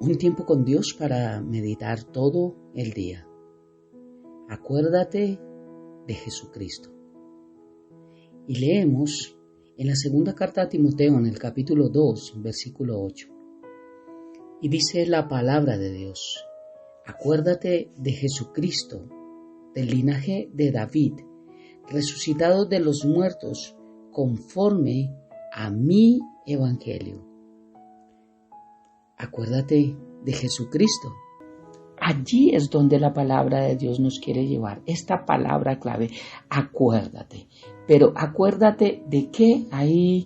Un tiempo con Dios para meditar todo el día. Acuérdate de Jesucristo. Y leemos en la segunda carta a Timoteo, en el capítulo 2, versículo 8. Y dice la palabra de Dios: acuérdate de Jesucristo, del linaje de David, resucitado de los muertos, conforme a mi evangelio. Acuérdate de Jesucristo. Allí es donde la palabra de Dios nos quiere llevar. Esta palabra clave, acuérdate. Pero acuérdate de que hay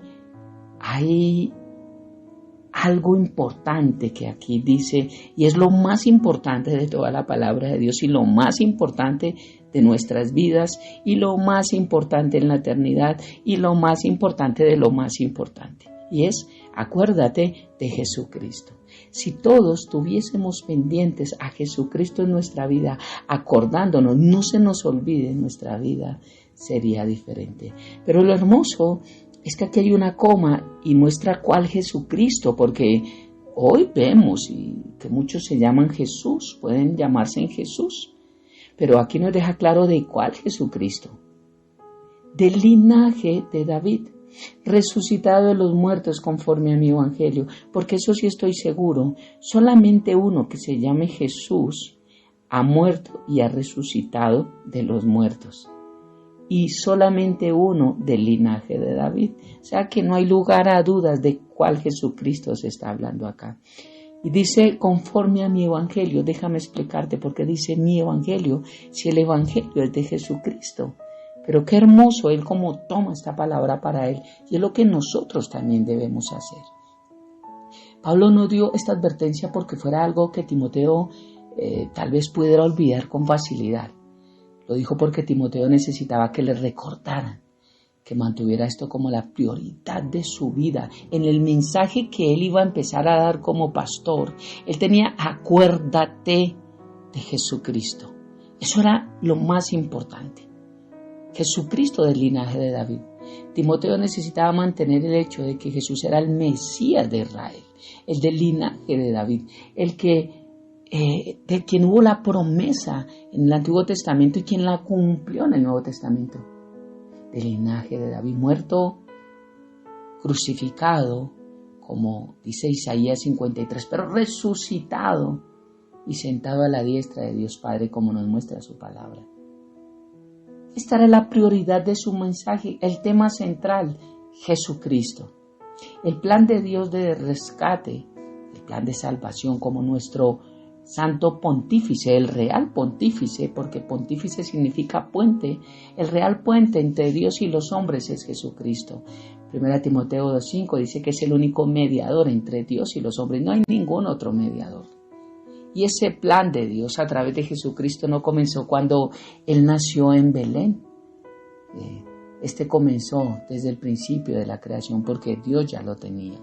algo importante que aquí dice, y es lo más importante de toda la palabra de Dios y lo más importante de nuestras vidas y lo más importante en la eternidad y lo más importante de lo más importante. Y es, acuérdate de Jesucristo. Si todos tuviésemos pendientes a Jesucristo en nuestra vida, acordándonos, no se nos olvide, nuestra vida sería diferente. Pero lo hermoso es que aquí hay una coma y muestra cuál Jesucristo, porque hoy vemos y que muchos se llaman Jesús, pueden llamarse en Jesús, pero aquí nos deja claro de cuál Jesucristo, del linaje de David, resucitado de los muertos conforme a mi evangelio, porque eso sí estoy seguro, solamente uno que se llame Jesús ha muerto y ha resucitado de los muertos. Y solamente uno del linaje de David. O sea que no hay lugar a dudas de cuál Jesucristo se está hablando acá. Y dice, conforme a mi evangelio, déjame explicarte por qué dice mi evangelio, si el evangelio es de Jesucristo. Pero qué hermoso él cómo toma esta palabra para él. Y es lo que nosotros también debemos hacer. Pablo no dio esta advertencia porque fuera algo que Timoteo tal vez pudiera olvidar con facilidad. Lo dijo porque Timoteo necesitaba que le recordaran, que mantuviera esto como la prioridad de su vida. En el mensaje que él iba a empezar a dar como pastor, él tenía acuérdate de Jesucristo. Eso era lo más importante. Jesucristo del linaje de David. Timoteo necesitaba mantener el hecho de que Jesús era el Mesías de Israel, el del linaje de David, el que de quien hubo la promesa en el Antiguo Testamento y quien la cumplió en el Nuevo Testamento, del linaje de David, muerto, crucificado, como dice Isaías 53, pero resucitado y sentado a la diestra de Dios Padre, como nos muestra su palabra. Esta era la prioridad de su mensaje, el tema central, Jesucristo. El plan de Dios de rescate, el plan de salvación como nuestro Santo Pontífice, el real pontífice, porque pontífice significa puente, el real puente entre Dios y los hombres es Jesucristo. 1 Timoteo 2:5 dice que es el único mediador entre Dios y los hombres, no hay ningún otro mediador. Y ese plan de Dios a través de Jesucristo no comenzó cuando Él nació en Belén. Este comenzó desde el principio de la creación porque Dios ya lo tenía.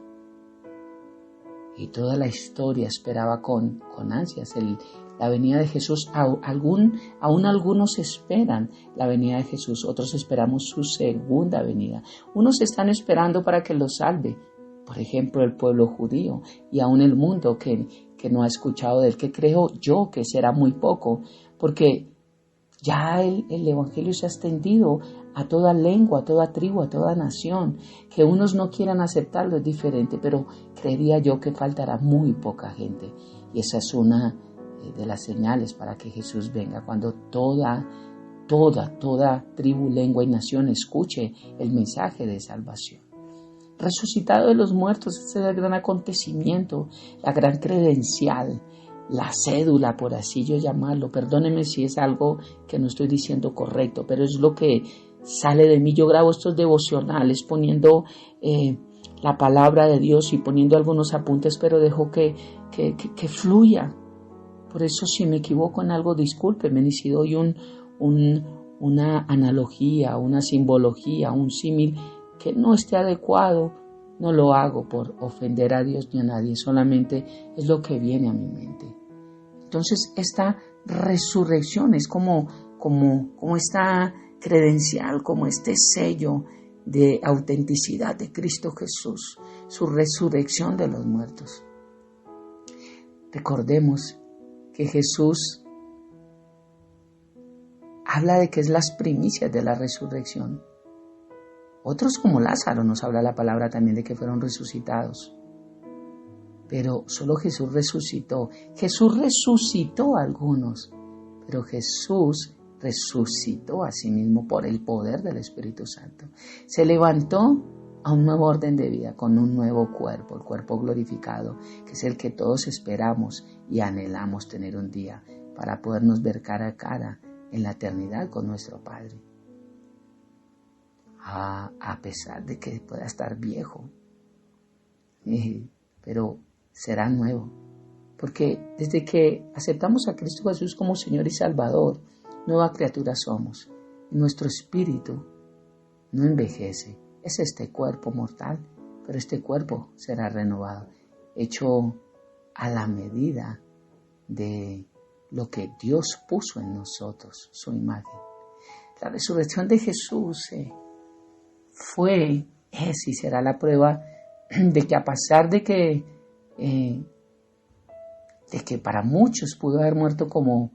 Y toda la historia esperaba con ansias la venida de Jesús. Aún algunos esperan la venida de Jesús, otros esperamos su segunda venida. Unos están esperando para que los salve, por ejemplo el pueblo judío y aún el mundo que no ha escuchado de él, que creo yo que será muy poco, porque ya el evangelio se ha extendido a toda lengua, a toda tribu, a toda nación. Que unos no quieran aceptarlo es diferente, pero creería yo que faltará muy poca gente. Y esa es una de las señales para que Jesús venga, cuando toda tribu, lengua y nación escuche el mensaje de salvación. Resucitado de los muertos, ese es el gran acontecimiento, la gran credencial, la cédula, por así yo llamarlo. Perdónenme si es algo que no estoy diciendo correcto, pero es lo que sale de mí. Yo grabo estos devocionales poniendo la palabra de Dios y poniendo algunos apuntes, pero dejo que fluya. Por eso si me equivoco en algo, discúlpenme, y si doy una analogía, una simbología, un símil que no esté adecuado, no lo hago por ofender a Dios ni a nadie, solamente es lo que viene a mi mente. Entonces esta resurrección es como esta credencial, como este sello de autenticidad de Cristo Jesús, su resurrección de los muertos. Recordemos que Jesús habla de que es las primicias de la resurrección. Otros como Lázaro nos habla la palabra también de que fueron resucitados. Pero solo Jesús resucitó. Jesús resucitó a algunos, pero Jesús resucitó a sí mismo por el poder del Espíritu Santo. Se levantó a un nuevo orden de vida con un nuevo cuerpo, el cuerpo glorificado, que es el que todos esperamos y anhelamos tener un día para podernos ver cara a cara en la eternidad con nuestro Padre. A pesar de que pueda estar viejo, pero será nuevo, porque desde que aceptamos a Cristo Jesús como Señor y Salvador, nueva criatura somos, y nuestro espíritu no envejece. Es este cuerpo mortal, pero este cuerpo será renovado, hecho a la medida de lo que Dios puso en nosotros, su imagen. La resurrección de Jesús es y será la prueba de que a pesar de que para muchos pudo haber muerto como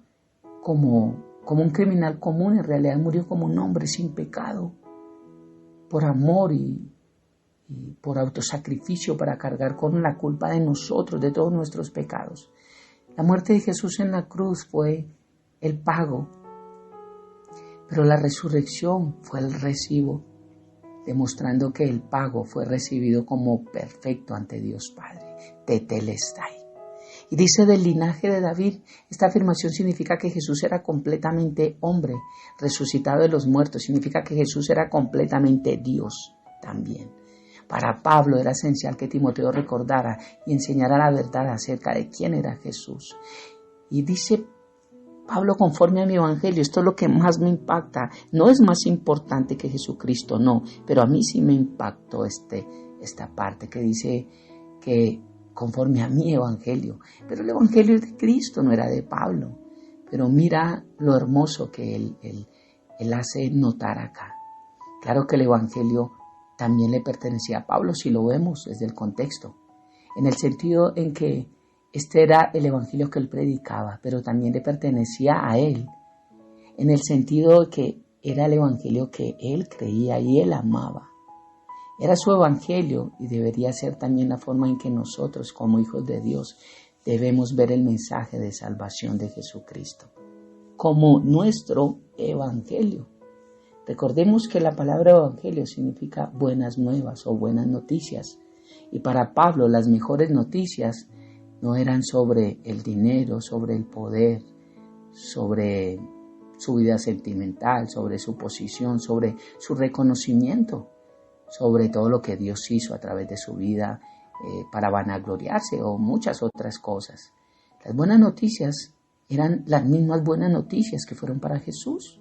un criminal común, en realidad murió como un hombre sin pecado, por amor y por autosacrificio para cargar con la culpa de nosotros, de todos nuestros pecados. La muerte de Jesús en la cruz fue el pago, pero la resurrección fue el recibo, demostrando que el pago fue recibido como perfecto ante Dios Padre, tetelestai. Y dice del linaje de David, esta afirmación significa que Jesús era completamente hombre, resucitado de los muertos, significa que Jesús era completamente Dios también. Para Pablo era esencial que Timoteo recordara y enseñara la verdad acerca de quién era Jesús. Y dice Pablo, conforme a mi evangelio, esto es lo que más me impacta. No es más importante que Jesucristo, no, pero a mí sí me impactó esta parte que dice que conforme a mi evangelio. Pero el evangelio es de Cristo, no era de Pablo. Pero mira lo hermoso que él hace notar acá. Claro que el evangelio también le pertenecía a Pablo, si lo vemos desde el contexto, en el sentido en que este era el evangelio que él predicaba, pero también le pertenecía a él, en el sentido de que era el evangelio que él creía y él amaba. Era su evangelio y debería ser también la forma en que nosotros, como hijos de Dios, debemos ver el mensaje de salvación de Jesucristo, como nuestro evangelio. Recordemos que la palabra evangelio significa buenas nuevas o buenas noticias. Y para Pablo las mejores noticias no eran sobre el dinero, sobre el poder, sobre su vida sentimental, sobre su posición, sobre su reconocimiento, sobre todo lo que Dios hizo a través de su vida para vanagloriarse o muchas otras cosas. Las buenas noticias eran las mismas buenas noticias que fueron para Jesús.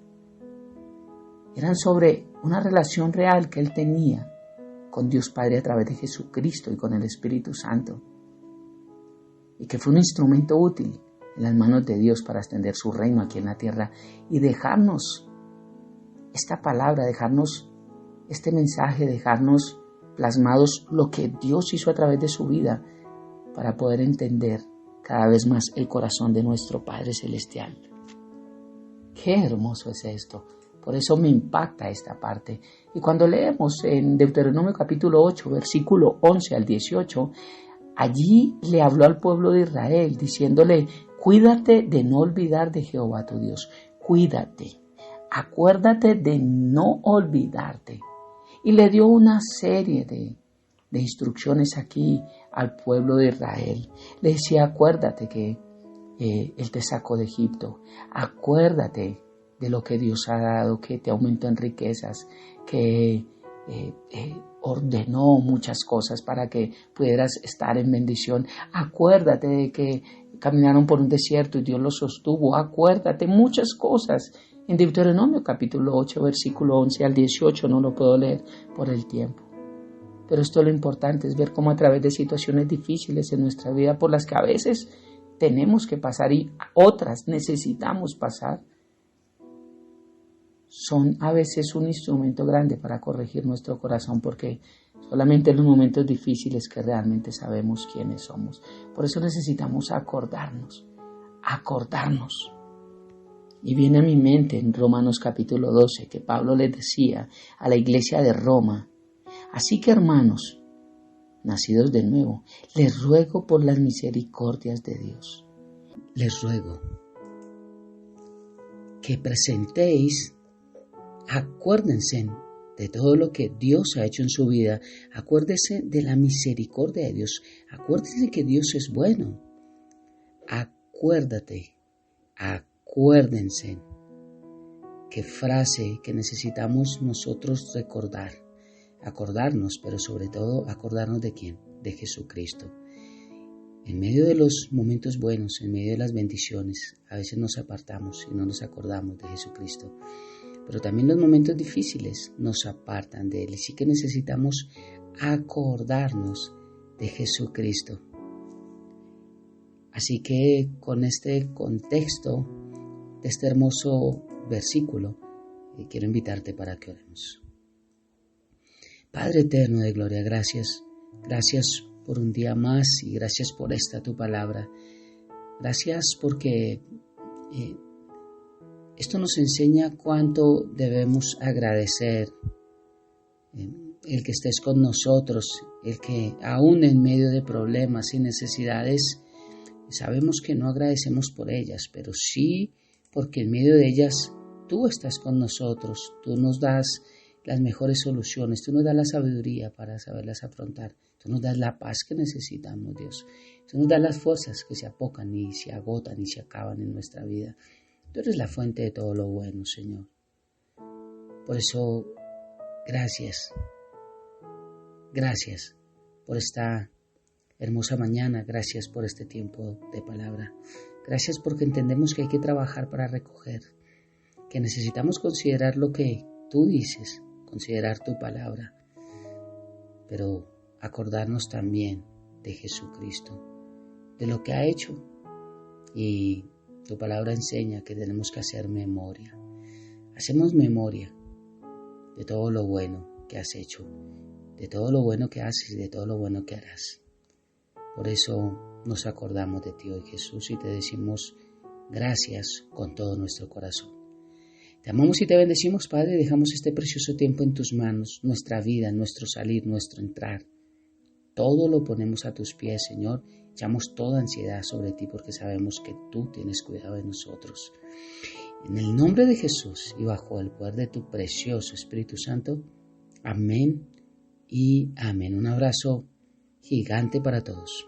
Eran sobre una relación real que él tenía con Dios Padre a través de Jesucristo y con el Espíritu Santo. Y que fue un instrumento útil en las manos de Dios para extender su reino aquí en la tierra y dejarnos esta palabra, dejarnos este mensaje, dejarnos plasmados lo que Dios hizo a través de su vida para poder entender cada vez más el corazón de nuestro Padre Celestial. Qué hermoso es esto. Por eso me impacta esta parte. Y cuando leemos en Deuteronomio capítulo 8, versículo 11 al 18, allí le habló al pueblo de Israel diciéndole: cuídate de no olvidar de Jehová tu Dios. Cuídate. Acuérdate de no olvidarte. Y le dio una serie de instrucciones aquí al pueblo de Israel. Le decía: acuérdate que Él te sacó de Egipto. Acuérdate de lo que Dios ha dado, que te aumentó en riquezas, que ordenó muchas cosas para que pudieras estar en bendición. Acuérdate de que caminaron por un desierto y Dios los sostuvo. Acuérdate muchas cosas. En Deuteronomio capítulo 8, versículo 11 al 18, no lo puedo leer por el tiempo. Pero esto lo importante es ver cómo a través de situaciones difíciles en nuestra vida, por las que a veces tenemos que pasar y otras necesitamos pasar, son a veces un instrumento grande para corregir nuestro corazón, porque Solamente en los momentos difíciles que realmente sabemos quiénes somos. Por eso necesitamos acordarnos. Y viene a mi mente en Romanos capítulo 12 que Pablo les decía a la iglesia de Roma: así que, hermanos, nacidos de nuevo, les ruego por las misericordias de Dios. Les ruego que presentéis, acuérdense de todo lo que Dios ha hecho en su vida, acuérdense de la misericordia de Dios, acuérdense que Dios es bueno, acuérdense. Qué frase que necesitamos nosotros recordar, acordarnos, pero sobre todo acordarnos de quién, de Jesucristo. En medio de los momentos buenos, en medio de las bendiciones, a veces nos apartamos y no nos acordamos de Jesucristo. Pero también los momentos difíciles nos apartan de Él. Y sí que necesitamos acordarnos de Jesucristo. Así que con este contexto de este hermoso versículo, quiero invitarte para que oremos. Padre eterno de gloria, gracias. Gracias por un día más y gracias por esta tu palabra. Gracias porque esto nos enseña cuánto debemos agradecer el que estés con nosotros, el que aún en medio de problemas y necesidades, sabemos que no agradecemos por ellas, pero sí porque en medio de ellas tú estás con nosotros, tú nos das las mejores soluciones, tú nos das la sabiduría para saberlas afrontar, tú nos das la paz que necesitamos, Dios, tú nos das las fuerzas que se apocan y se agotan y se acaban en nuestra vida. Tú eres la fuente de todo lo bueno, Señor. Por eso, gracias por esta hermosa mañana, gracias por este tiempo de palabra. Gracias porque entendemos que hay que trabajar para recoger, que necesitamos considerar lo que tú dices, considerar tu palabra, pero acordarnos también de Jesucristo, de lo que ha hecho. Y tu palabra enseña que tenemos que hacer memoria. Hacemos memoria de todo lo bueno que has hecho, de todo lo bueno que haces y de todo lo bueno que harás. Por eso nos acordamos de ti hoy, Jesús, y te decimos gracias con todo nuestro corazón. Te amamos y te bendecimos, Padre, dejamos este precioso tiempo en tus manos, nuestra vida, nuestro salir, nuestro entrar. Todo lo ponemos a tus pies, Señor. Echamos toda ansiedad sobre ti porque sabemos que tú tienes cuidado de nosotros. En el nombre de Jesús y bajo el poder de tu precioso Espíritu Santo. Amén y amén. Un abrazo gigante para todos.